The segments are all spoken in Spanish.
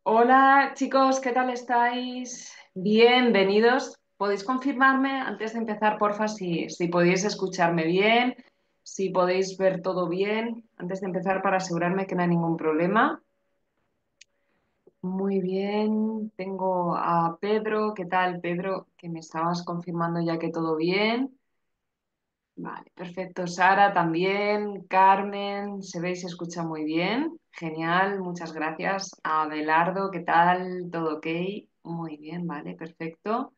Hola chicos, ¿qué tal estáis? Bienvenidos. ¿Podéis confirmarme antes de empezar, porfa, si podéis escucharme bien, si podéis ver todo bien, antes de empezar para asegurarme que no hay ningún problema? Muy bien, tengo a Pedro. ¿Qué tal, Pedro? Que me estabas confirmando ya que todo bien. Vale, perfecto. Sara también, Carmen, se ve y se escucha muy bien. Genial, muchas gracias. Abelardo, ¿qué tal? ¿Todo ok? Muy bien, vale, perfecto.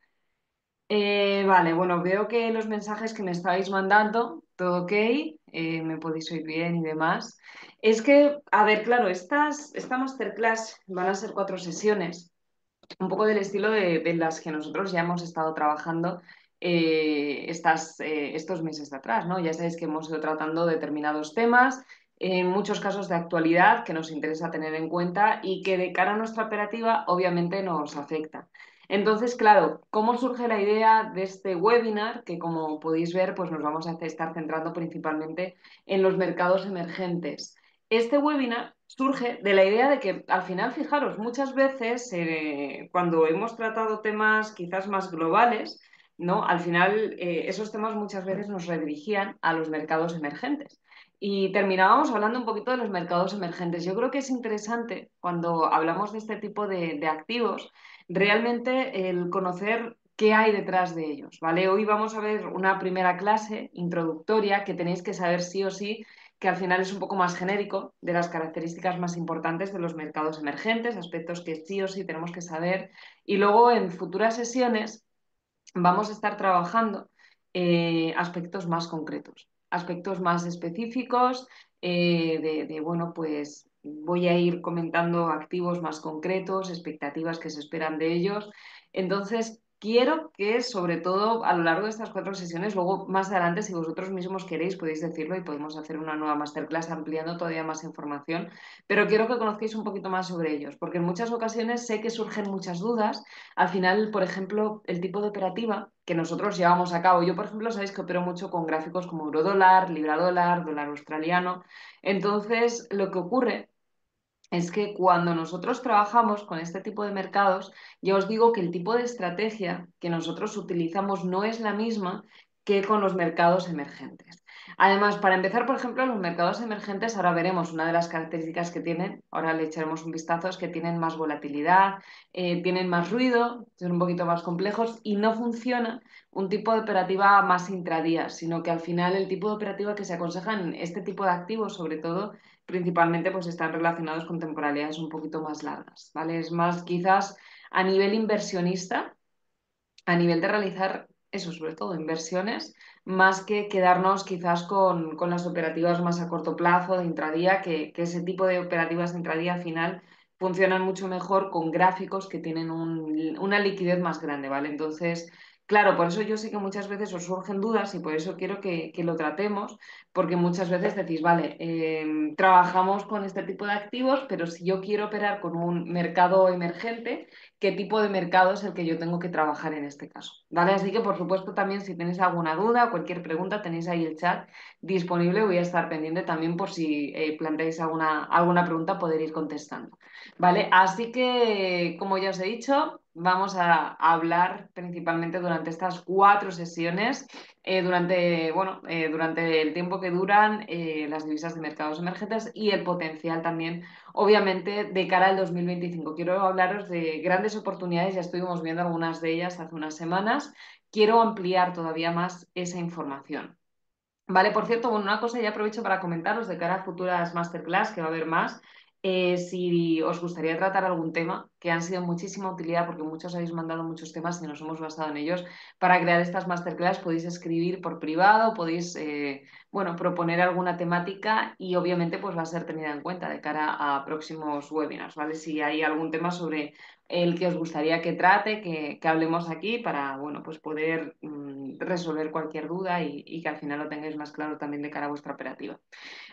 Vale, bueno, veo que los mensajes que me estáis mandando, todo ok, me podéis oír bien y demás. Es que, a ver, claro, esta masterclass van a ser 4 sesiones un poco del estilo de las que nosotros ya hemos estado trabajando estos meses de atrás, ¿no? Ya sabéis que hemos ido tratando determinados temas, en muchos casos de actualidad que nos interesa tener en cuenta y que de cara a nuestra operativa obviamente nos afecta. Entonces, claro, ¿cómo surge la idea de este webinar? Que como podéis ver, pues nos vamos a estar centrando principalmente en los mercados emergentes. Este webinar surge de la idea de que al final, fijaros, muchas veces cuando hemos tratado temas quizás más globales, ¿no? Al final esos temas muchas veces nos redirigían a los mercados emergentes. Y terminábamos hablando un poquito de los mercados emergentes. Yo creo que es interesante cuando hablamos de este tipo de activos, realmente el conocer qué hay detrás de ellos, ¿vale? Hoy vamos a ver una primera clase introductoria que tenéis que saber sí o sí que al final es un poco más genérico de las características más importantes de los mercados emergentes, aspectos que sí o sí tenemos que saber. Y luego en futuras sesiones vamos a estar trabajando aspectos más concretos, aspectos más específicos, bueno, pues voy a ir comentando activos más concretos, expectativas que se esperan de ellos. Entonces, quiero que sobre todo a lo largo de estas 4 sesiones, luego más adelante, si vosotros mismos queréis, podéis decirlo y podemos hacer una nueva masterclass ampliando todavía más información, pero quiero que conozcáis un poquito más sobre ellos, porque en muchas ocasiones sé que surgen muchas dudas. Al final, por ejemplo, el tipo de operativa que nosotros llevamos a cabo, yo por ejemplo, sabéis que opero mucho con gráficos como eurodólar, libra dólar, dólar australiano. Entonces, lo que ocurre es que cuando nosotros trabajamos con este tipo de mercados, ya os digo que el tipo de estrategia que nosotros utilizamos no es la misma que con los mercados emergentes. Además, para empezar, por ejemplo, los mercados emergentes, ahora veremos una de las características que tienen, ahora le echaremos un vistazo, es que tienen más volatilidad, tienen más ruido, son un poquito más complejos y no funciona un tipo de operativa más intradía, sino que al final el tipo de operativa que se aconseja en este tipo de activos, sobre todo, principalmente pues están relacionados con temporalidades un poquito más largas, ¿vale? Es más quizás a nivel inversionista, a nivel de realizar eso, sobre todo inversiones, más que quedarnos quizás con las operativas más a corto plazo de intradía, que ese tipo de operativas de intradía al final funcionan mucho mejor con gráficos que tienen una liquidez más grande, ¿vale? Entonces, claro, por eso yo sé que muchas veces os surgen dudas y por eso quiero que lo tratemos, porque muchas veces decís, vale, trabajamos con este tipo de activos, pero si yo quiero operar con un mercado emergente, qué tipo de mercado es el que yo tengo que trabajar en este caso, ¿vale? Así que, por supuesto, también si tenéis alguna duda, cualquier pregunta, tenéis ahí el chat disponible. Voy a estar pendiente también por si planteáis alguna pregunta, poder ir contestando, ¿vale? Así que, como ya os he dicho, vamos a hablar principalmente durante estas 4 sesiones, durante el tiempo que duran las divisas de mercados emergentes y el potencial también obviamente, de cara al 2025. Quiero hablaros de grandes oportunidades, ya estuvimos viendo algunas de ellas hace unas semanas. Quiero ampliar todavía más esa información. Vale, por cierto, bueno, una cosa ya aprovecho para comentaros de cara a futuras masterclass, que va a haber más, si os gustaría tratar algún tema que han sido de muchísima utilidad, porque muchos habéis mandado muchos temas y nos hemos basado en ellos, para crear estas masterclass podéis escribir por privado, podéis, bueno, proponer alguna temática y obviamente pues va a ser tenida en cuenta de cara a próximos webinars, ¿vale? Si hay algún tema sobre el que os gustaría que trate, que hablemos aquí para, bueno, pues poder resolver cualquier duda y que al final lo tengáis más claro también de cara a vuestra operativa.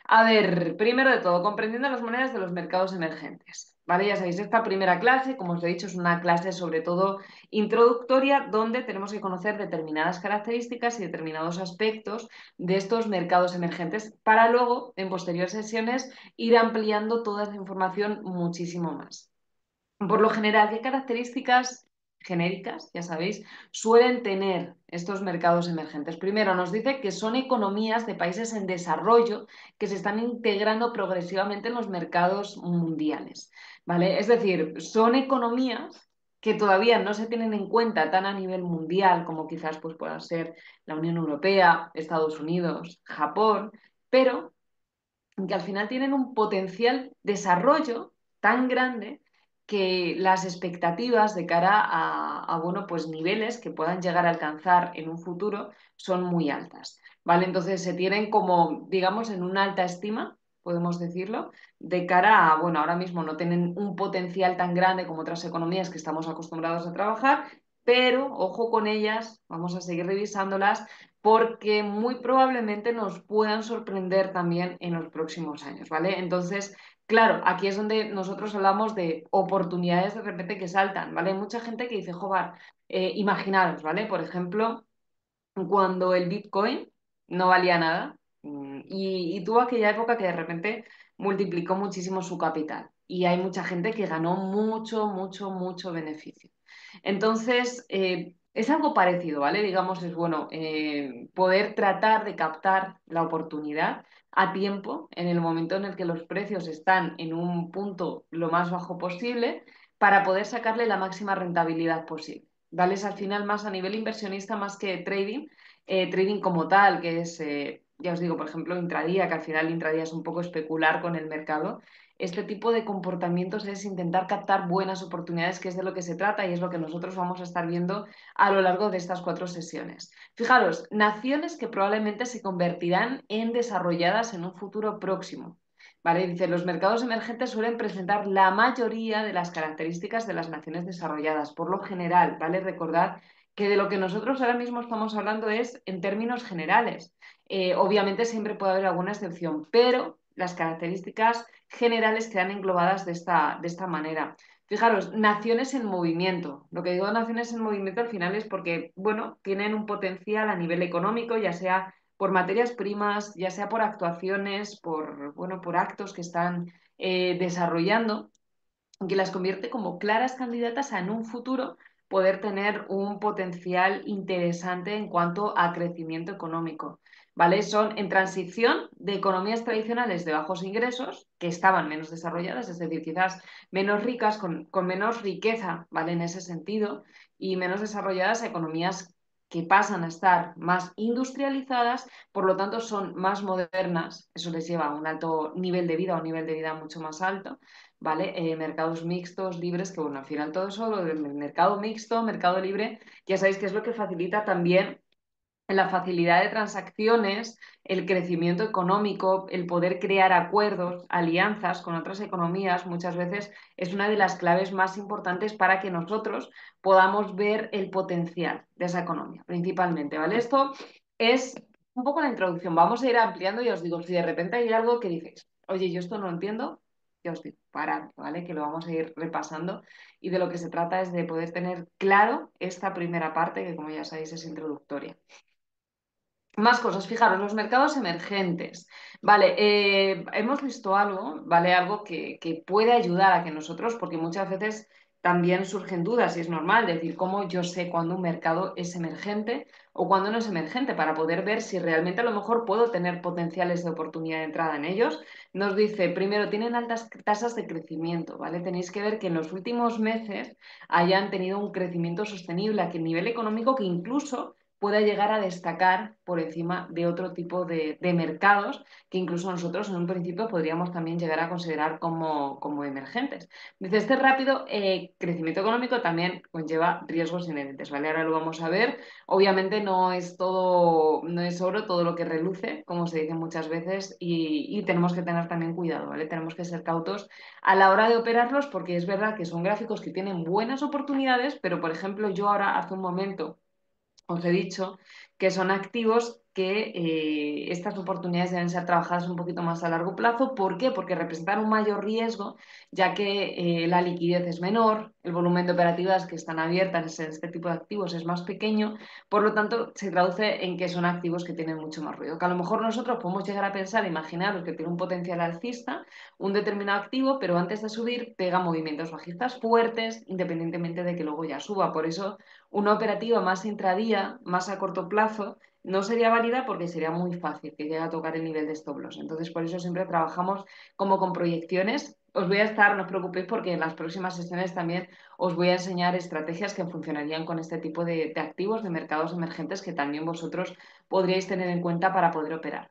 A ver, primero de todo, comprendiendo las monedas de los mercados emergentes. ¿Vale? Ya sabéis, esta primera clase, como os he dicho, es una clase sobre todo introductoria donde tenemos que conocer determinadas características y determinados aspectos de estos mercados emergentes para luego, en posteriores sesiones, ir ampliando toda esa información muchísimo más. Por lo general, ¿qué características genéricas, ya sabéis, suelen tener estos mercados emergentes? Primero, nos dice que son economías de países en desarrollo que se están integrando progresivamente en los mercados mundiales, ¿vale? Es decir, son economías que todavía no se tienen en cuenta tan a nivel mundial como quizás pues, puedan ser la Unión Europea, Estados Unidos, Japón, pero que al final tienen un potencial desarrollo tan grande que las expectativas de cara bueno, pues niveles que puedan llegar a alcanzar en un futuro son muy altas, ¿vale? Entonces se tienen como, digamos, en una alta estima, podemos decirlo, de cara a, bueno, ahora mismo no tienen un potencial tan grande como otras economías que estamos acostumbrados a trabajar, pero ojo con ellas, vamos a seguir revisándolas porque muy probablemente nos puedan sorprender también en los próximos años, ¿vale? Entonces, claro, aquí es donde nosotros hablamos de oportunidades de repente que saltan, ¿vale? Hay mucha gente que dice, joder, imaginaros, ¿vale? Por ejemplo, cuando el Bitcoin no valía nada y tuvo aquella época que de repente multiplicó muchísimo su capital y hay mucha gente que ganó mucho, mucho, mucho beneficio. Entonces, es algo parecido, ¿vale? Digamos, es bueno poder tratar de captar la oportunidad a tiempo en el momento en el que los precios están en un punto lo más bajo posible para poder sacarle la máxima rentabilidad posible. ¿Vale? Es al final más a nivel inversionista más que trading, trading como tal, que es, ya os digo, por ejemplo, intradía, que al final intradía es un poco especular con el mercado. Este tipo de comportamientos es intentar captar buenas oportunidades, que es de lo que se trata y es lo que nosotros vamos a estar viendo a lo largo de estas 4 sesiones. Fijaros, naciones que probablemente se convertirán en desarrolladas en un futuro próximo. ¿Vale? Dice, los mercados emergentes suelen presentar la mayoría de las características de las naciones desarrolladas. Por lo general, ¿vale? Recordad que de lo que nosotros ahora mismo estamos hablando es en términos generales. Obviamente siempre puede haber alguna excepción, pero las características generales quedan englobadas de esta manera. Fijaros, naciones en movimiento. Lo que digo naciones en movimiento al final es porque, bueno, tienen un potencial a nivel económico, ya sea por materias primas, ya sea por actuaciones, por, bueno, por actos que están desarrollando, que las convierte como claras candidatas a en un futuro poder tener un potencial interesante en cuanto a crecimiento económico. ¿Vale? Son en transición de economías tradicionales de bajos ingresos, que estaban menos desarrolladas, es decir, quizás menos ricas, con menos riqueza, ¿vale? En ese sentido, y menos desarrolladas a economías que pasan a estar más industrializadas, por lo tanto son más modernas, eso les lleva a un alto nivel de vida, a un nivel de vida mucho más alto, ¿vale? Mercados mixtos, libres, que bueno, al final todo eso, lo del mercado mixto, mercado libre, ya sabéis que es lo que facilita también la facilidad de transacciones, el crecimiento económico, el poder crear acuerdos, alianzas con otras economías, muchas veces es una de las claves más importantes para que nosotros podamos ver el potencial de esa economía, principalmente, ¿vale? Esto es un poco la introducción. Vamos a ir ampliando y os digo, si de repente hay algo que dices, oye, yo esto no lo entiendo, ya os digo, parad, ¿vale? Que lo vamos a ir repasando y de lo que se trata es de poder tener claro esta primera parte que, como ya sabéis, es introductoria. Más cosas, fijaros, los mercados emergentes. Vale, hemos visto algo, ¿vale? Algo que puede ayudar a que nosotros, porque muchas veces también surgen dudas y es normal decir cómo yo sé cuándo un mercado es emergente o cuándo no es emergente para poder ver si realmente a lo mejor puedo tener potenciales de oportunidad de entrada en ellos. Nos dice, primero, tienen altas tasas de crecimiento, ¿vale? Tenéis que ver que en los últimos meses hayan tenido un crecimiento sostenible a que nivel económico que incluso pueda llegar a destacar por encima de otro tipo de mercados que incluso nosotros en un principio podríamos también llegar a considerar como emergentes. Dice, este rápido crecimiento económico también conlleva riesgos inherentes, ¿vale? Ahora lo vamos a ver. Obviamente no es todo, no es oro todo lo que reluce, como se dice muchas veces, y tenemos que tener también cuidado, ¿vale? Tenemos que ser cautos a la hora de operarlos porque es verdad que son gráficos que tienen buenas oportunidades, pero por ejemplo yo ahora hace un momento os he dicho que son activos que estas oportunidades deben ser trabajadas un poquito más a largo plazo. ¿Por qué? Porque representan un mayor riesgo, ya que la liquidez es menor, el volumen de operativas que están abiertas en este tipo de activos es más pequeño, por lo tanto se traduce en que son activos que tienen mucho más ruido. Que a lo mejor nosotros podemos llegar a pensar, imaginaros que tiene un potencial alcista, un determinado activo, pero antes de subir pega movimientos bajistas fuertes, independientemente de que luego ya suba. Por eso una operativa más intradía, más a corto plazo, no sería válida porque sería muy fácil que llegue a tocar el nivel de stop loss. Entonces, por eso siempre trabajamos como con proyecciones. Os voy a estar, no os preocupéis, porque en las próximas sesiones también os voy a enseñar estrategias que funcionarían con este tipo de activos, de mercados emergentes, que también vosotros podríais tener en cuenta para poder operar.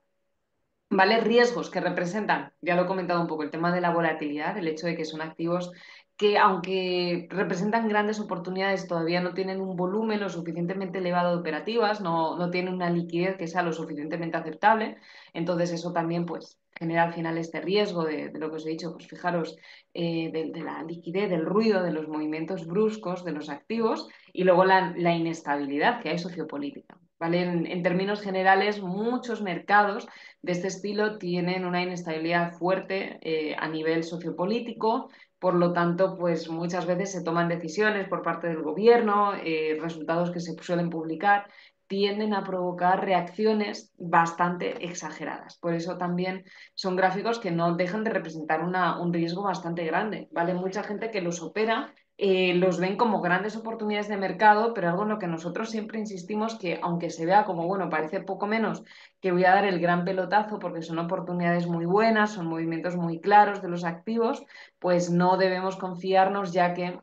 ¿Vale? Riesgos que representan, ya lo he comentado un poco, el tema de la volatilidad, el hecho de que son activos que, aunque representan grandes oportunidades, todavía no tienen un volumen lo suficientemente elevado de operativas, no tienen una liquidez que sea lo suficientemente aceptable. Entonces, eso también pues, genera al final este riesgo de lo que os he dicho, pues fijaros, de la liquidez, del ruido, de los movimientos bruscos de los activos y luego la inestabilidad que hay sociopolítica. ¿Vale? En términos generales, muchos mercados de este estilo tienen una inestabilidad fuerte a nivel sociopolítico, por lo tanto, pues muchas veces se toman decisiones por parte del gobierno, resultados que se suelen publicar tienden a provocar reacciones bastante exageradas. Por eso también son gráficos que no dejan de representar un riesgo bastante grande, ¿vale? Mucha gente que los opera los ven como grandes oportunidades de mercado, pero algo en lo que nosotros siempre insistimos que aunque se vea como, bueno, parece poco menos que voy a dar el gran pelotazo porque son oportunidades muy buenas, son movimientos muy claros de los activos, pues no debemos confiarnos ya que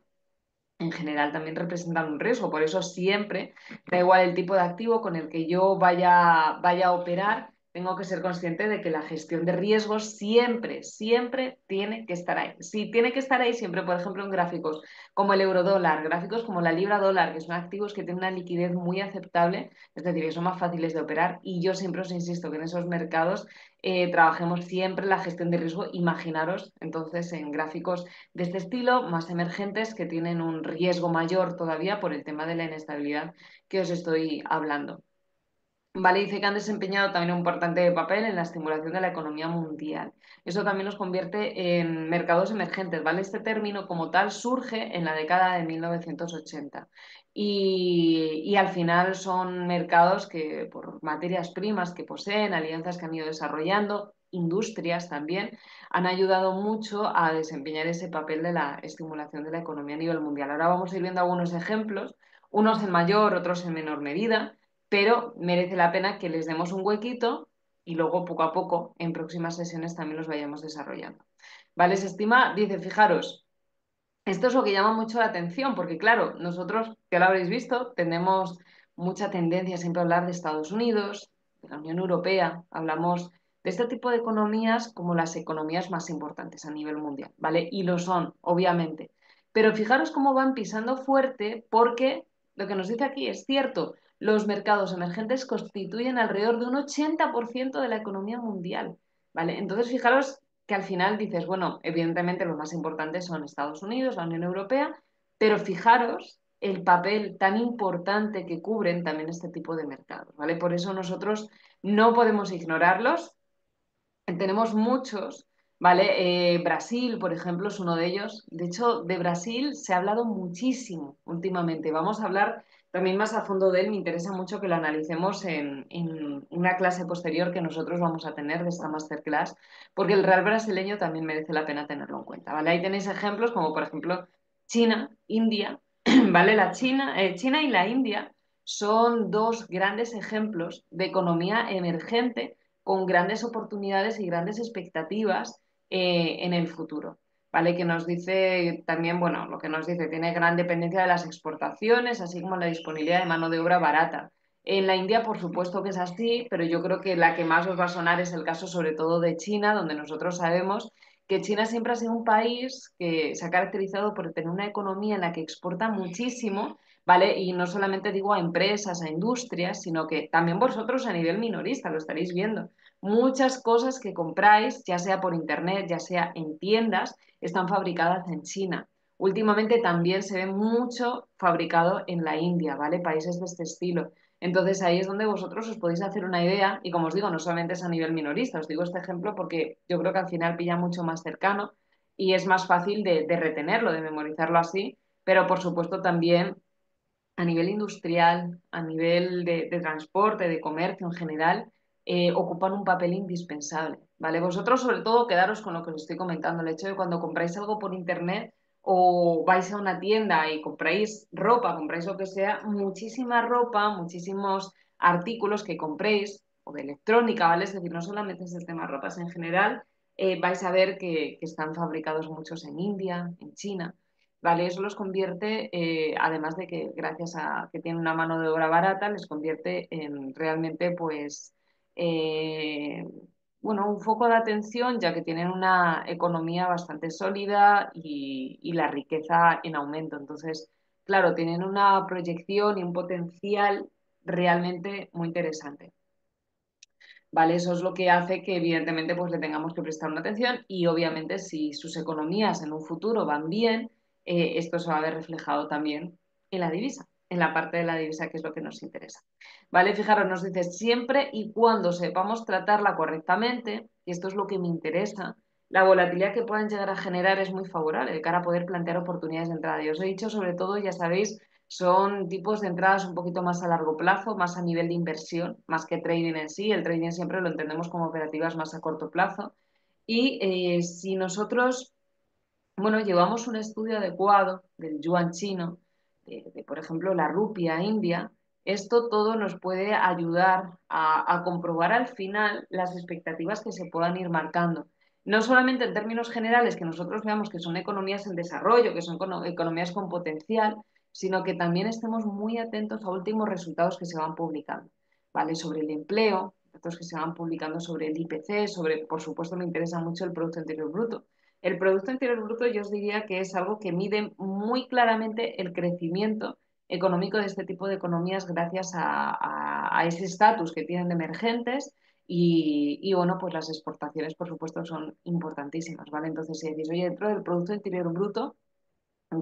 en general también representan un riesgo. Por eso siempre, da igual el tipo de activo con el que yo vaya a operar, tengo que ser consciente de que la gestión de riesgos siempre tiene que estar ahí. Si tiene que estar ahí siempre, por ejemplo, en gráficos como el eurodólar, gráficos como la libra dólar, que son activos que tienen una liquidez muy aceptable, es decir, que son más fáciles de operar. Y yo siempre os insisto que en esos mercados trabajemos siempre la gestión de riesgo. Imaginaros entonces en gráficos de este estilo, más emergentes, que tienen un riesgo mayor todavía por el tema de la inestabilidad que os estoy hablando. Vale, dice que han desempeñado también un importante papel en la estimulación de la economía mundial. Eso también nos convierte en mercados emergentes, ¿vale? Este término como tal surge en la década de 1980 y al final son mercados que por materias primas que poseen, alianzas que han ido desarrollando, industrias también, han ayudado mucho a desempeñar ese papel de la estimulación de la economía a nivel mundial. Ahora vamos a ir viendo algunos ejemplos, unos en mayor, otros en menor medida, pero merece la pena que les demos un huequito y luego poco a poco en próximas sesiones también los vayamos desarrollando. ¿Vale? Se estima, dice, fijaros, esto es lo que llama mucho la atención, porque claro, nosotros, que lo habréis visto, tenemos mucha tendencia siempre a hablar de Estados Unidos, de la Unión Europea, hablamos de este tipo de economías como las economías más importantes a nivel mundial, ¿vale? Y lo son, obviamente. Pero fijaros cómo van pisando fuerte porque lo que nos dice aquí es cierto, los mercados emergentes constituyen alrededor de un 80% de la economía mundial, ¿vale? Entonces, fijaros que al final dices, bueno, evidentemente los más importantes son Estados Unidos, la Unión Europea, pero fijaros el papel tan importante que cubren también este tipo de mercados, ¿vale? Por eso nosotros no podemos ignorarlos. Tenemos muchos, ¿vale? Brasil, por ejemplo, es uno de ellos. De hecho, de Brasil se ha hablado muchísimo últimamente. Vamos a hablar también más a fondo de él. Me interesa mucho que lo analicemos en una clase posterior que nosotros vamos a tener de esta masterclass, porque el real brasileño también merece la pena tenerlo en cuenta, ¿vale? Ahí tenéis ejemplos como, por ejemplo, China, India, ¿vale? China y la India son dos grandes ejemplos de economía emergente con grandes oportunidades y grandes expectativas en el futuro. ¿Vale? Que nos dice también, bueno, lo que nos dice, tiene gran dependencia de las exportaciones, así como la disponibilidad de mano de obra barata. En la India, por supuesto que es así, pero yo creo que la que más os va a sonar es el caso sobre todo de China, donde nosotros sabemos que China siempre ha sido un país que se ha caracterizado por tener una economía en la que exporta muchísimo, ¿vale? Y no solamente digo a empresas, a industrias, sino que también vosotros a nivel minorista lo estaréis viendo. Muchas cosas que compráis, ya sea por internet, ya sea en tiendas, están fabricadas en China. Últimamente también se ve mucho fabricado en la India, ¿vale? Países de este estilo. Entonces ahí es donde vosotros os podéis hacer una idea y como os digo, no solamente es a nivel minorista, os digo este ejemplo porque yo creo que al final pilla mucho más cercano y es más fácil de retenerlo, de memorizarlo así, pero por supuesto también a nivel industrial, a nivel de transporte, de comercio en general, ocupan un papel indispensable, ¿vale? Vosotros sobre todo quedaros con lo que os estoy comentando, el hecho de cuando compráis algo por internet o vais a una tienda y compráis ropa, compráis lo que sea, muchísima ropa, muchísimos artículos que compréis o de electrónica, ¿vale? Es decir, no solamente es el tema ropas en general, vais a ver que están fabricados muchos en India, en China. ¿Vale? Eso los convierte, además de que gracias a que tienen una mano de obra barata, les convierte en realmente, pues, eh, bueno, un foco de atención, ya que tienen una economía bastante sólida y la riqueza en aumento. Entonces, claro, tienen una proyección y un potencial realmente muy interesante. ¿Vale? Eso es lo que hace que evidentemente pues le tengamos que prestar una atención y obviamente si sus economías en un futuro van bien, esto se va a ver reflejado también en la divisa, en la parte de la divisa que es lo que nos interesa. ¿Vale? Fijaros, nos dice siempre y cuando sepamos tratarla correctamente, y esto es lo que me interesa, la volatilidad que puedan llegar a generar es muy favorable de cara a poder plantear oportunidades de entrada. Y os he dicho, sobre todo, ya sabéis, son tipos de entradas un poquito más a largo plazo, más a nivel de inversión, más que trading en sí. El trading siempre lo entendemos como operativas más a corto plazo. Y si nosotros, bueno, llevamos un estudio adecuado del yuan chino, por ejemplo, la rupia india, esto todo nos puede ayudar a comprobar al final las expectativas que se puedan ir marcando. No solamente en términos generales, que nosotros veamos que son economías en desarrollo, que son economías con potencial, sino que también estemos muy atentos a últimos resultados que se van publicando, ¿vale? Sobre el empleo, datos que se van publicando sobre el IPC, sobre, por supuesto, me interesa mucho el Producto Interior Bruto. El Producto Interior Bruto yo os diría que es algo que mide muy claramente el crecimiento económico de este tipo de economías gracias a ese estatus que tienen de emergentes y, bueno, pues las exportaciones, por supuesto, son importantísimas, ¿vale? Entonces, si decís, oye, dentro del Producto Interior Bruto,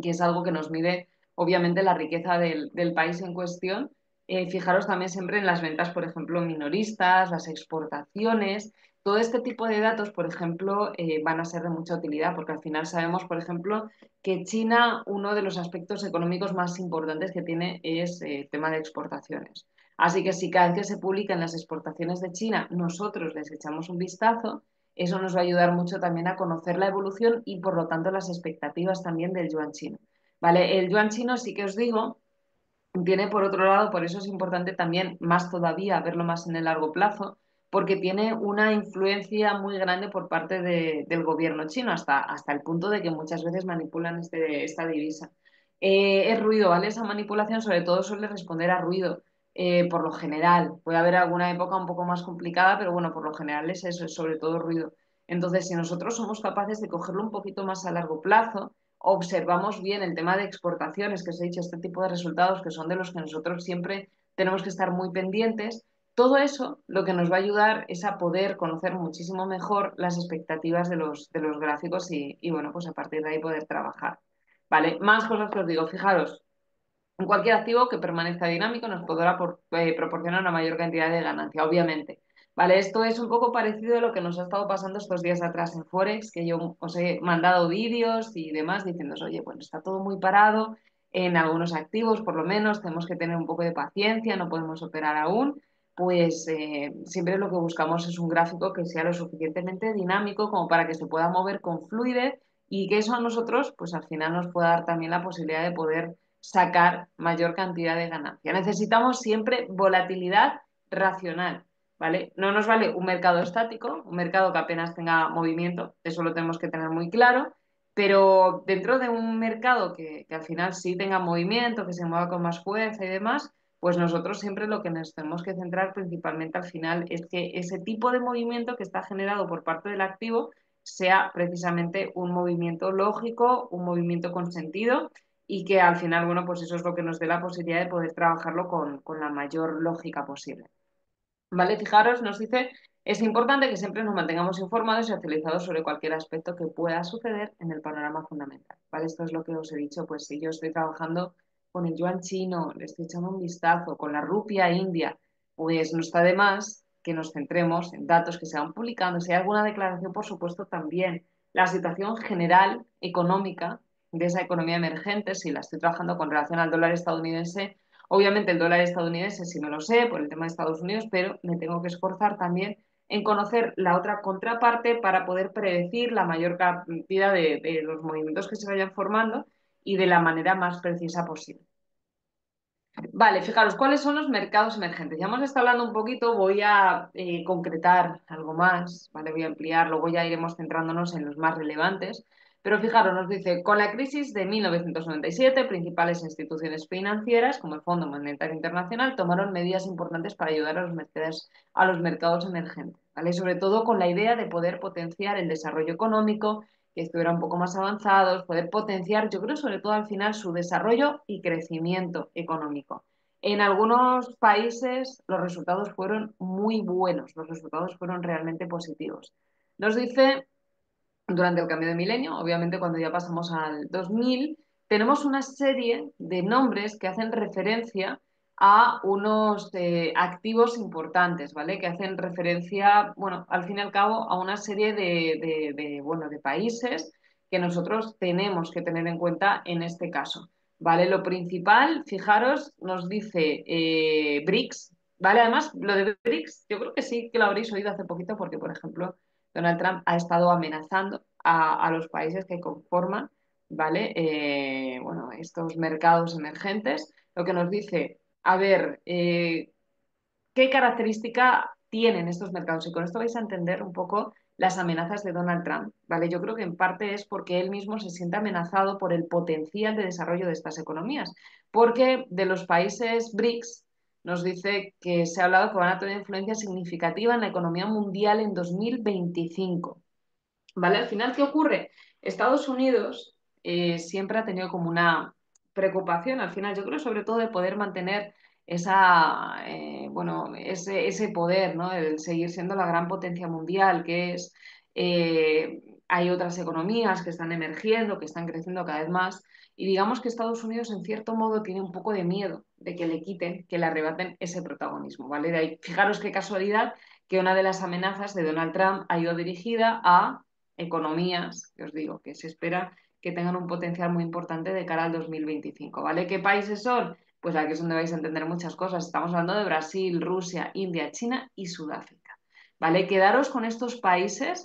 que es algo que nos mide obviamente la riqueza del país en cuestión. Fijaros también siempre en las ventas, por ejemplo, minoristas, las exportaciones, todo este tipo de datos, por ejemplo, van a ser de mucha utilidad porque al final sabemos, por ejemplo, que China, uno de los aspectos económicos más importantes que tiene es el tema de exportaciones. Así que si cada vez que se publican las exportaciones de China, nosotros les echamos un vistazo, eso nos va a ayudar mucho también a conocer la evolución y, por lo tanto, las expectativas también del yuan chino. ¿Vale? El yuan chino sí que os digo, tiene por otro lado, por eso es importante también más todavía verlo más en el largo plazo, porque tiene una influencia muy grande por parte del gobierno chino, hasta el punto de que muchas veces manipulan esta divisa. Es ruido, ¿vale? Esa manipulación sobre todo suele responder a ruido. Por lo general, puede haber alguna época un poco más complicada, pero bueno, por lo general es eso, es sobre todo ruido. Entonces, si nosotros somos capaces de cogerlo un poquito más a largo plazo, observamos bien el tema de exportaciones, que os he dicho, este tipo de resultados que son de los que nosotros siempre tenemos que estar muy pendientes, todo eso lo que nos va a ayudar es a poder conocer muchísimo mejor las expectativas de los gráficos y, bueno, pues a partir de ahí poder trabajar. ¿Vale? Más cosas que os digo, fijaros, en cualquier activo que permanezca dinámico nos podrá proporcionar una mayor cantidad de ganancia, obviamente. Vale, esto es un poco parecido a lo que nos ha estado pasando estos días atrás en Forex, que yo os he mandado vídeos y demás diciendo, oye, bueno, está todo muy parado en algunos activos, por lo menos, tenemos que tener un poco de paciencia, no podemos operar aún. Pues siempre lo que buscamos es un gráfico que sea lo suficientemente dinámico como para que se pueda mover con fluidez y que eso a nosotros, pues al final nos pueda dar también la posibilidad de poder sacar mayor cantidad de ganancia. Necesitamos siempre volatilidad racional, ¿vale? No nos vale un mercado estático, un mercado que apenas tenga movimiento, eso lo tenemos que tener muy claro, pero dentro de un mercado que al final sí tenga movimiento, que se mueva con más fuerza y demás, pues nosotros siempre lo que nos tenemos que centrar principalmente al final es que ese tipo de movimiento que está generado por parte del activo sea precisamente un movimiento lógico, un movimiento con sentido y que al final, bueno, pues eso es lo que nos dé la posibilidad de poder trabajarlo con la mayor lógica posible. ¿Vale? Fijaros, nos dice, es importante que siempre nos mantengamos informados y actualizados sobre cualquier aspecto que pueda suceder en el panorama fundamental. ¿Vale? Esto es lo que os he dicho, pues si yo estoy trabajando con el yuan chino, le estoy echando un vistazo, con la rupia india, pues no está de más que nos centremos en datos que se van publicando. Si hay alguna declaración, por supuesto, también. La situación general económica de esa economía emergente, si la estoy trabajando con relación al dólar estadounidense, obviamente el dólar estadounidense sí me lo sé por el tema de Estados Unidos, pero me tengo que esforzar también en conocer la otra contraparte para poder predecir la mayor cantidad de los movimientos que se vayan formando y de la manera más precisa posible. Vale, fijaros, ¿cuáles son los mercados emergentes? Ya hemos estado hablando un poquito, voy a concretar algo más, ¿vale? Voy a ampliar, luego ya iremos centrándonos en los más relevantes. Pero fijaros, nos dice, con la crisis de 1997, principales instituciones financieras, como el Fondo Monetario Internacional, tomaron medidas importantes para ayudar a los mercados emergentes, ¿vale? Sobre todo con la idea de poder potenciar el desarrollo económico, que estuvieran un poco más avanzados, poder potenciar, yo creo, sobre todo al final, su desarrollo y crecimiento económico. En algunos países los resultados fueron muy buenos, los resultados fueron realmente positivos. Nos dice, durante el cambio de milenio, obviamente cuando ya pasamos al 2000, tenemos una serie de nombres que hacen referencia a unos activos importantes, ¿vale? Que hacen referencia, bueno, al fin y al cabo, a una serie bueno, de países que nosotros tenemos que tener en cuenta en este caso, ¿vale? Lo principal, fijaros, nos dice BRICS, ¿vale? Además, lo de BRICS, yo creo que sí que lo habréis oído hace poquito porque, por ejemplo, Donald Trump ha estado amenazando a los países que conforman, ¿vale? Bueno, estos mercados emergentes, lo que nos dice, a ver, ¿qué característica tienen estos mercados? Y con esto vais a entender un poco las amenazas de Donald Trump, ¿vale? Yo creo que en parte es porque él mismo se siente amenazado por el potencial de desarrollo de estas economías, porque de los países BRICS nos dice que se ha hablado que van a tener influencia significativa en la economía mundial en 2025. ¿Vale? Al final, ¿qué ocurre? Estados Unidos siempre ha tenido como una preocupación, al final, yo creo sobre todo de poder mantener bueno, ese poder, ¿no? El seguir siendo la gran potencia mundial que es. Hay otras economías que están emergiendo, que están creciendo cada vez más, y digamos que Estados Unidos, en cierto modo, tiene un poco de miedo de que le quiten, que le arrebaten ese protagonismo, ¿vale? De ahí, fijaros qué casualidad que una de las amenazas de Donald Trump ha ido dirigida a economías, que os digo, que se espera que tengan un potencial muy importante de cara al 2025, ¿vale? ¿Qué países son? Pues aquí es donde vais a entender muchas cosas. Estamos hablando de Brasil, Rusia, India, China y Sudáfrica. ¿Vale? Quedaros con estos países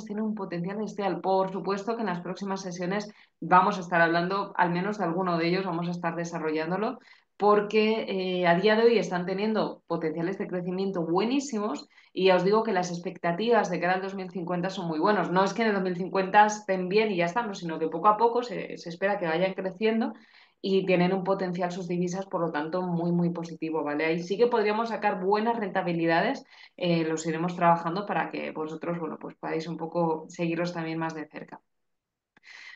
tienen un potencial bestial. Por supuesto que en las próximas sesiones vamos a estar hablando al menos de alguno de ellos, vamos a estar desarrollándolo, porque a día de hoy están teniendo potenciales de crecimiento buenísimos y ya os digo que las expectativas de cara al 2050 son muy buenas. No es que en el 2050 estén bien y ya estamos, sino que poco a poco se espera que vayan creciendo y tienen un potencial sus divisas, por lo tanto, muy, muy positivo, ¿vale? Ahí sí que podríamos sacar buenas rentabilidades, los iremos trabajando para que vosotros, bueno, pues podáis un poco seguirlos también más de cerca.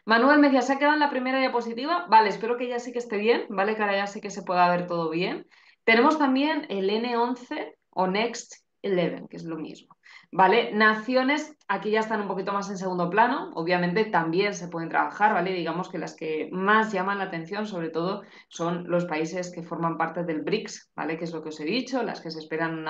Manuel me decía, ¿se ha quedado en la primera diapositiva? Vale, espero que ya sí que esté bien, ¿vale? Que ahora ya sí que se pueda ver todo bien. Tenemos también el N11 o Next 11, que es lo mismo. ¿Vale? Naciones, aquí ya están un poquito más en segundo plano, obviamente también se pueden trabajar, ¿vale? Digamos que las que más llaman la atención, sobre todo, son los países que forman parte del BRICS, ¿vale? Que es lo que os he dicho, las que se esperan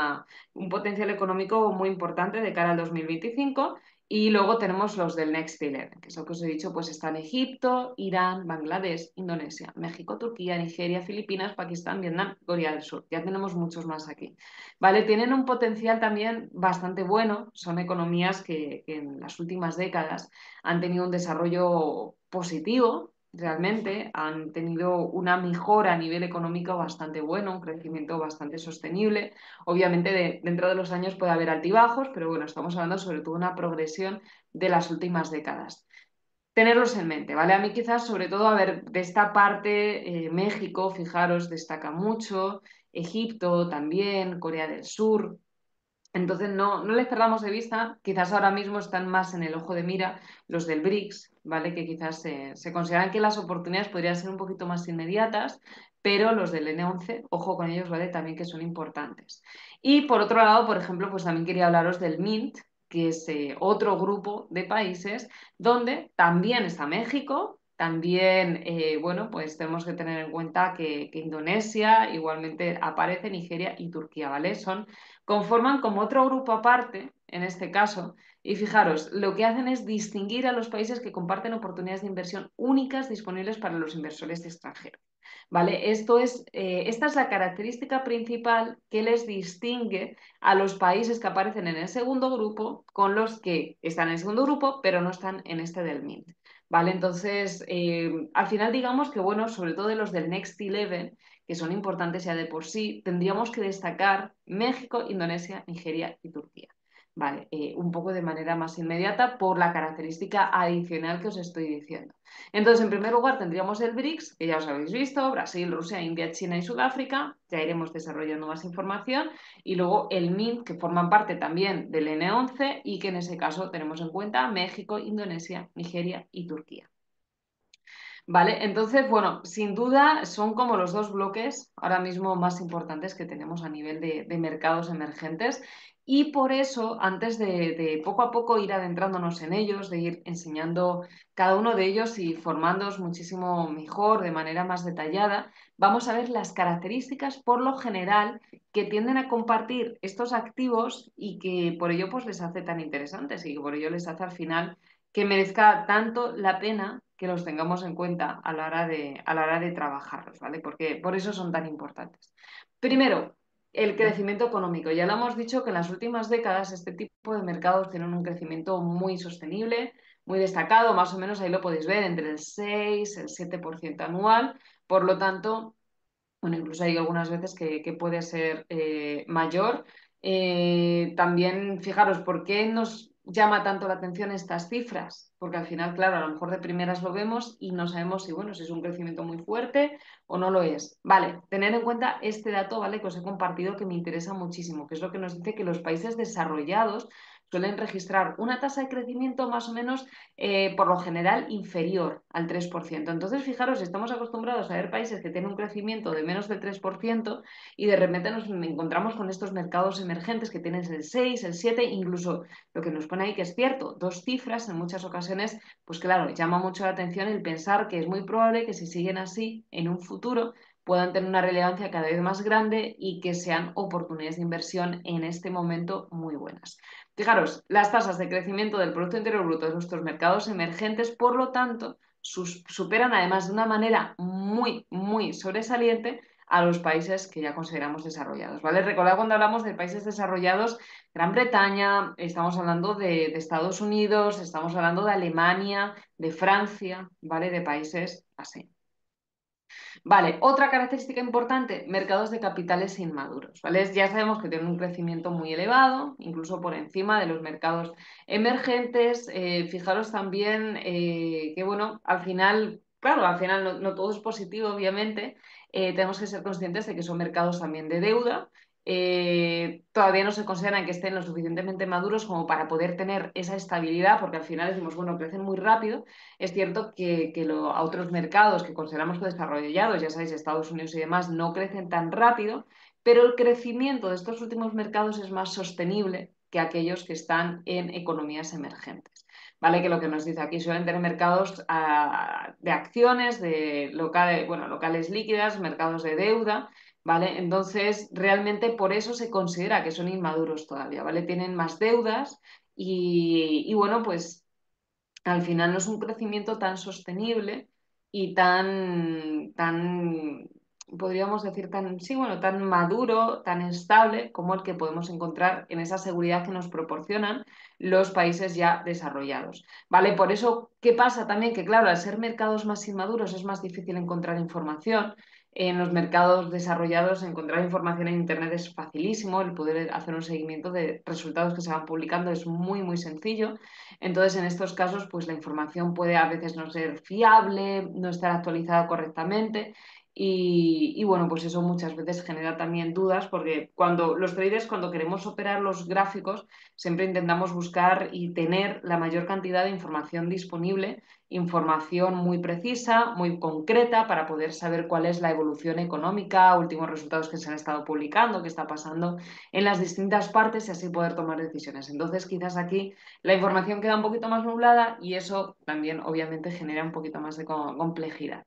un potencial económico muy importante de cara al 2025. Y luego tenemos los del Next 11, que es lo que os he dicho, pues están Egipto, Irán, Bangladesh, Indonesia, México, Turquía, Nigeria, Filipinas, Pakistán, Vietnam, Corea del Sur. Ya tenemos muchos más aquí. ¿Vale? Tienen un potencial también bastante bueno, son economías que en las últimas décadas han tenido un desarrollo positivo. Realmente han tenido una mejora a nivel económico bastante bueno, un crecimiento bastante sostenible. Obviamente dentro de los años puede haber altibajos, pero bueno, estamos hablando sobre todo de una progresión de las últimas décadas. Tenerlos en mente, ¿vale? A mí quizás sobre todo, a ver, de esta parte, México, fijaros, destaca mucho, Egipto también, Corea del Sur, entonces, no les perdamos de vista, quizás ahora mismo están más en el ojo de mira los del BRICS, ¿vale? Que quizás se consideran que las oportunidades podrían ser un poquito más inmediatas, pero los del N11, ojo con ellos, ¿vale? También que son importantes. Y por otro lado, por ejemplo, pues también quería hablaros del MINT, que es otro grupo de países donde también está México, También, bueno, pues tenemos que tener en cuenta que Indonesia igualmente aparece, Nigeria y Turquía, ¿vale? Conforman como otro grupo aparte, en este caso, y fijaros, lo que hacen es distinguir a los países que comparten oportunidades de inversión únicas disponibles para los inversores extranjeros. ¿Vale? Esta es la característica principal que les distingue a los países que aparecen en el segundo grupo con los que están en el segundo grupo, pero no están en este del MINT. ¿Vale? Entonces, al final digamos que, bueno, sobre todo de los del Next 11, que son importantes ya de por sí, tendríamos que destacar México, Indonesia, Nigeria y Turquía. Vale, un poco de manera más inmediata por la característica adicional que os estoy diciendo. Entonces, en primer lugar, tendríamos el BRICS, que ya os habéis visto, Brasil, Rusia, India, China y Sudáfrica, ya iremos desarrollando más información, y luego el MINT, que forman parte también del N11 y que en ese caso tenemos en cuenta México, Indonesia, Nigeria y Turquía. Vale, entonces, bueno, sin duda son como los dos bloques ahora mismo más importantes que tenemos a nivel de mercados emergentes y por eso, antes de poco a poco ir adentrándonos en ellos, de ir enseñando cada uno de ellos y formándoos muchísimo mejor, de manera más detallada, vamos a ver las características por lo general que tienden a compartir estos activos y que por ello pues les hace tan interesantes y que por ello les hace al final que merezca tanto la pena que los tengamos en cuenta a la hora de trabajarlos, ¿vale? Porque por eso son tan importantes. Primero, el crecimiento económico. Ya lo hemos dicho que en las últimas décadas este tipo de mercados tienen un crecimiento muy sostenible, muy destacado, más o menos ahí lo podéis ver, entre el 6 el 7% anual. Por lo tanto, bueno, incluso hay algunas veces que puede ser mayor. También, fijaros, ¿por qué nos llama tanto la atención estas cifras? Porque al final, claro, a lo mejor de primeras lo vemos y no sabemos si, bueno, si es un crecimiento muy fuerte o no lo es. Vale, tener en cuenta este dato, ¿vale? Que os he compartido que me interesa muchísimo, que es lo que nos dice que los países desarrollados suelen registrar una tasa de crecimiento más o menos por lo general inferior al 3%. Entonces, fijaros, estamos acostumbrados a ver países que tienen un crecimiento de menos del 3% y de repente nos encontramos con estos mercados emergentes que tienen el 6, el 7, incluso lo que nos pone ahí que es cierto, dos cifras en muchas ocasiones, pues claro, llama mucho la atención el pensar que es muy probable que si siguen así en un futuro puedan tener una relevancia cada vez más grande y que sean oportunidades de inversión en este momento muy buenas. Fijaros, las tasas de crecimiento del Producto Interior Bruto de nuestros mercados emergentes, por lo tanto, superan además de una manera muy sobresaliente a los países que ya consideramos desarrollados, ¿vale? Recordad cuando hablamos de países desarrollados, Gran Bretaña, estamos hablando de Estados Unidos, estamos hablando de Alemania, de Francia, ¿vale? De países así. Vale, otra característica importante, mercados de capitales inmaduros, ¿vale? Ya sabemos que tienen un crecimiento muy elevado, incluso por encima de los mercados emergentes. Fijaros también que, bueno, al final, claro, al final no todo es positivo, obviamente. Tenemos que ser conscientes de que son mercados también de deuda. Todavía no se consideran que estén lo suficientemente maduros como para poder tener esa estabilidad, porque al final decimos, bueno, crecen muy rápido. Es cierto a otros mercados que consideramos desarrollados, ya sabéis, Estados Unidos y demás, no crecen tan rápido, pero el crecimiento de estos últimos mercados es más sostenible que aquellos que están en economías emergentes. ¿Vale? Que lo que nos dice aquí suelen tener mercados de acciones, locales líquidas, mercados de deuda, ¿vale? Entonces, realmente por eso se considera que son inmaduros todavía, ¿vale? Tienen más deudas y bueno, pues al final no es un crecimiento tan sostenible y podríamos decir, sí, bueno, tan maduro, tan estable como el que podemos encontrar en esa seguridad que nos proporcionan los países ya desarrollados. ¿Vale? Por eso, ¿qué pasa también? Que claro, al ser mercados más inmaduros es más difícil encontrar información. En los mercados desarrollados encontrar información en Internet es facilísimo, el poder hacer un seguimiento de resultados que se van publicando es muy sencillo. Entonces, en estos casos, pues la información puede a veces no ser fiable, no estar actualizada correctamente Y bueno, pues eso muchas veces genera también dudas porque cuando los traders, cuando queremos operar los gráficos, siempre intentamos buscar y tener la mayor cantidad de información disponible, información muy precisa, muy concreta para poder saber cuál es la evolución económica, últimos resultados que se han estado publicando, qué está pasando en las distintas partes y así poder tomar decisiones. Entonces, quizás aquí la información queda un poquito más nublada y eso también obviamente genera un poquito más de complejidad.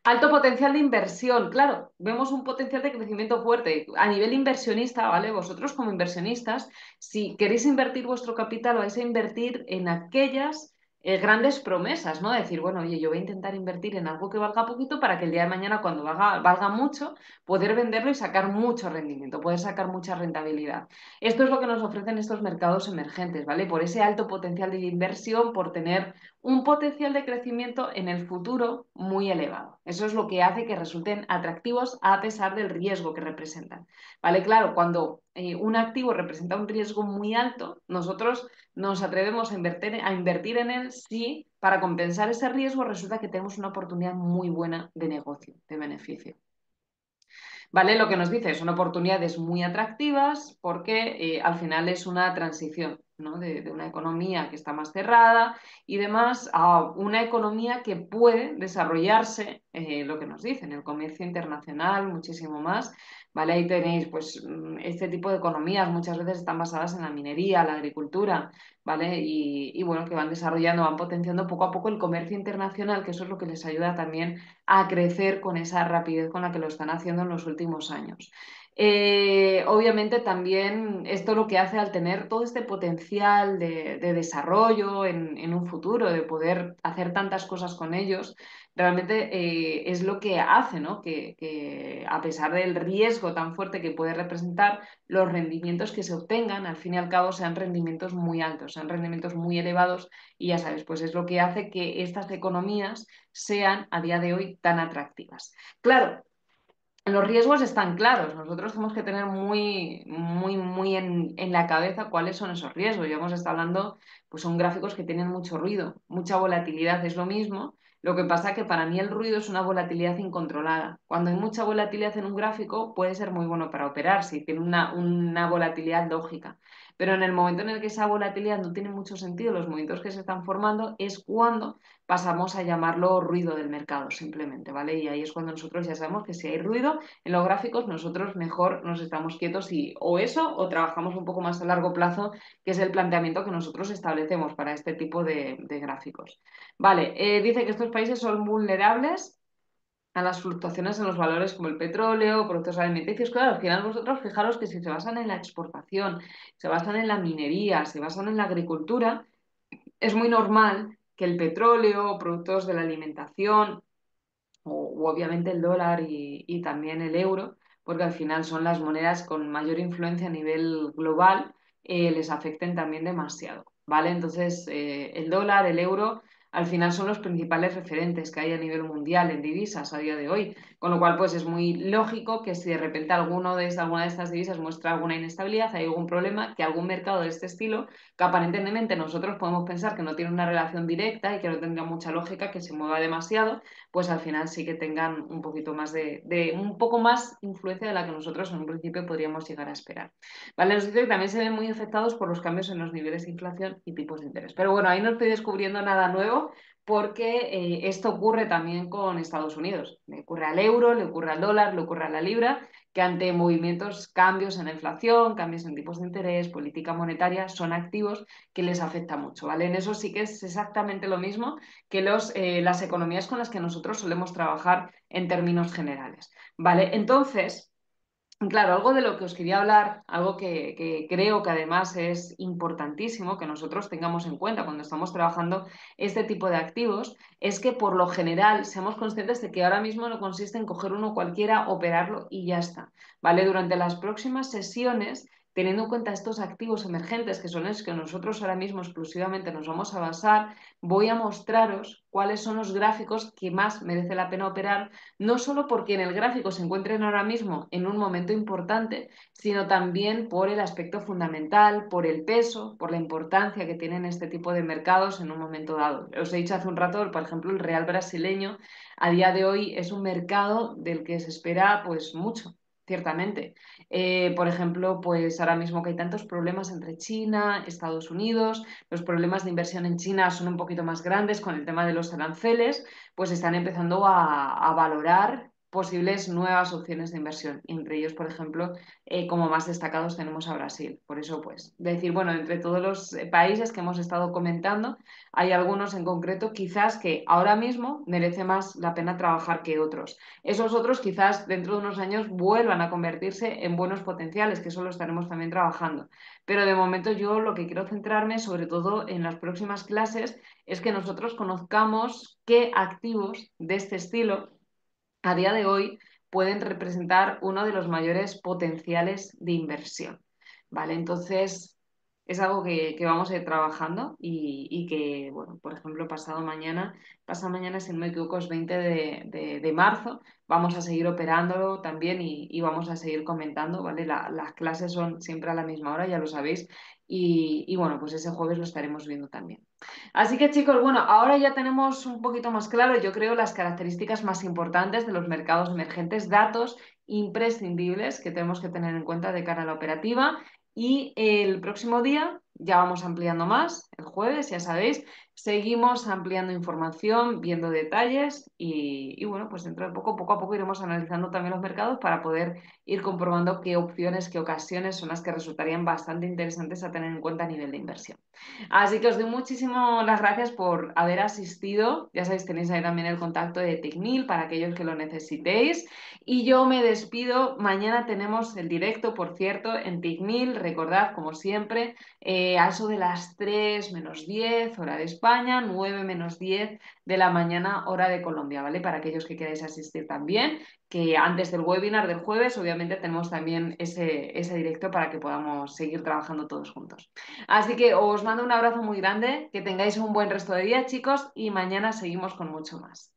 Alto potencial de inversión, claro, vemos un potencial de crecimiento fuerte. A nivel inversionista, ¿vale? Vosotros como inversionistas, si queréis invertir vuestro capital, vais a invertir en aquellas grandes promesas, ¿no? Decir, bueno, oye, yo voy a intentar invertir en algo que valga poquito para que el día de mañana, cuando valga mucho, poder venderlo y sacar mucho rendimiento, poder sacar mucha rentabilidad. Esto es lo que nos ofrecen estos mercados emergentes, ¿vale? Por ese alto potencial de inversión, por tener un potencial de crecimiento en el futuro muy elevado. Eso es lo que hace que resulten atractivos a pesar del riesgo que representan. ¿Vale? Claro, cuando un activo representa un riesgo muy alto, nosotros nos atrevemos a invertir en él si para compensar ese riesgo resulta que tenemos una oportunidad muy buena de negocio, de beneficio. ¿Vale? Lo que nos dice son oportunidades muy atractivas porque al final es una transición, ¿no? De una economía que está más cerrada y demás a una economía que puede desarrollarse, lo que nos dicen, el comercio internacional, muchísimo más. ¿Vale? Ahí tenéis, pues, este tipo de economías muchas veces están basadas en la minería, la agricultura, ¿vale? Y bueno, que van desarrollando, van potenciando poco a poco el comercio internacional, que eso es lo que les ayuda también a crecer con esa rapidez con la que lo están haciendo en los últimos años. Obviamente también esto lo que hace al tener todo este potencial de desarrollo en un futuro, de poder hacer tantas cosas con ellos, realmente es lo que hace, ¿no? Que a pesar del riesgo tan fuerte que puede representar, los rendimientos que se obtengan, al fin y al cabo, sean rendimientos muy altos, sean rendimientos muy elevados y ya sabes, pues es lo que hace que estas economías sean a día de hoy tan atractivas. Claro, los riesgos están claros. Nosotros tenemos que tener muy en la cabeza cuáles son esos riesgos. Ya hemos estado hablando, pues son gráficos que tienen mucho ruido, mucha volatilidad es lo mismo. Lo que pasa que para mí el ruido es una volatilidad incontrolada. Cuando hay mucha volatilidad en un gráfico puede ser muy bueno para operar si tiene una volatilidad lógica. Pero en el momento en el que esa volatilidad no tiene mucho sentido, los movimientos que se están formando, es cuando pasamos a llamarlo ruido del mercado, simplemente, ¿vale? Y ahí es cuando nosotros ya sabemos que si hay ruido en los gráficos, nosotros mejor nos estamos quietos y o eso o trabajamos un poco más a largo plazo, que es el planteamiento que nosotros establecemos para este tipo de gráficos. Vale, dice que estos países son vulnerables a las fluctuaciones en los valores como el petróleo, productos alimenticios. Claro, al final vosotros fijaros que si se basan en la exportación, se basan en la minería, se basan en la agricultura, es muy normal que el petróleo, productos de la alimentación o obviamente el dólar y también el euro, porque al final son las monedas con mayor influencia a nivel global, les afecten también demasiado, ¿vale? Entonces, el dólar, el euro, al final son los principales referentes que hay a nivel mundial en divisas a día de hoy, con lo cual pues es muy lógico que si de repente alguna de estas divisas muestra alguna inestabilidad, hay algún problema, que algún mercado de este estilo, que aparentemente nosotros podemos pensar que no tiene una relación directa y que no tendría mucha lógica, que se mueva demasiado, pues al final sí que tengan un poquito más un poco más influencia de la que nosotros en un principio podríamos llegar a esperar. Vale, nos dice que también se ven muy afectados por los cambios en los niveles de inflación y tipos de interés. Pero bueno, ahí no estoy descubriendo nada nuevo porque esto ocurre también con Estados Unidos. Le ocurre al euro, le ocurre al dólar, le ocurre a la libra, que ante movimientos, cambios en la inflación, cambios en tipos de interés, política monetaria, son activos que les afecta mucho, ¿vale? En eso sí que es exactamente lo mismo que las economías con las que nosotros solemos trabajar en términos generales. ¿Vale? Entonces, claro, algo de lo que os quería hablar, algo que creo que además es importantísimo que nosotros tengamos en cuenta cuando estamos trabajando este tipo de activos, es que por lo general seamos conscientes de que ahora mismo no consiste en coger uno cualquiera, operarlo y ya está. ¿Vale? Durante las próximas sesiones teniendo en cuenta estos activos emergentes, que son los que nosotros ahora mismo exclusivamente nos vamos a basar, voy a mostraros cuáles son los gráficos que más merece la pena operar, no solo porque en el gráfico se encuentren ahora mismo en un momento importante, sino también por el aspecto fundamental, por el peso, por la importancia que tienen este tipo de mercados en un momento dado. Os he dicho hace un rato, por ejemplo, el real brasileño a día de hoy es un mercado del que se espera pues mucho. Ciertamente. Por ejemplo, pues ahora mismo que hay tantos problemas entre China, Estados Unidos, los problemas de inversión en China son un poquito más grandes con el tema de los aranceles, pues están empezando a valorar posibles nuevas opciones de inversión. Entre ellos, por ejemplo, como más destacados tenemos a Brasil. Por eso, pues, decir, bueno, entre todos los países que hemos estado comentando, hay algunos en concreto quizás que ahora mismo merece más la pena trabajar que otros. Esos otros quizás dentro de unos años vuelvan a convertirse en buenos potenciales, que eso lo estaremos también trabajando. Pero de momento yo lo que quiero centrarme, sobre todo en las próximas clases, es que nosotros conozcamos qué activos de este estilo a día de hoy pueden representar uno de los mayores potenciales de inversión. ¿Vale? Entonces, es algo que vamos a ir trabajando y que, bueno, por ejemplo, pasado mañana, si no me equivoco, es 20 de marzo, vamos a seguir operándolo también y vamos a seguir comentando, ¿vale? Las clases son siempre a la misma hora, ya lo sabéis, y bueno, pues ese jueves lo estaremos viendo también. Así que chicos, bueno, ahora ya tenemos un poquito más claro, yo creo, las características más importantes de los mercados emergentes, datos imprescindibles que tenemos que tener en cuenta de cara a la operativa. Y el próximo día ya vamos ampliando más, el jueves, ya sabéis, seguimos ampliando información, viendo detalles y bueno, pues dentro de poco a poco iremos analizando también los mercados para poder ir comprobando qué opciones, qué ocasiones son las que resultarían bastante interesantes a tener en cuenta a nivel de inversión. Así que os doy muchísimas las gracias por haber asistido. Ya sabéis, tenéis ahí también el contacto de Tecnil para aquellos que lo necesitéis. Y yo me despido. Mañana tenemos el directo, por cierto, en Tecnil. Recordad, como siempre, a eso de las 3 menos 10, hora de España, 9 menos 10 de la mañana, hora de Colombia, ¿vale? Para aquellos que queráis asistir también, que antes del webinar del jueves, obviamente, tenemos también ese directo para que podamos seguir trabajando todos juntos. Así que os mando un abrazo muy grande, que tengáis un buen resto de día, chicos, y mañana seguimos con mucho más.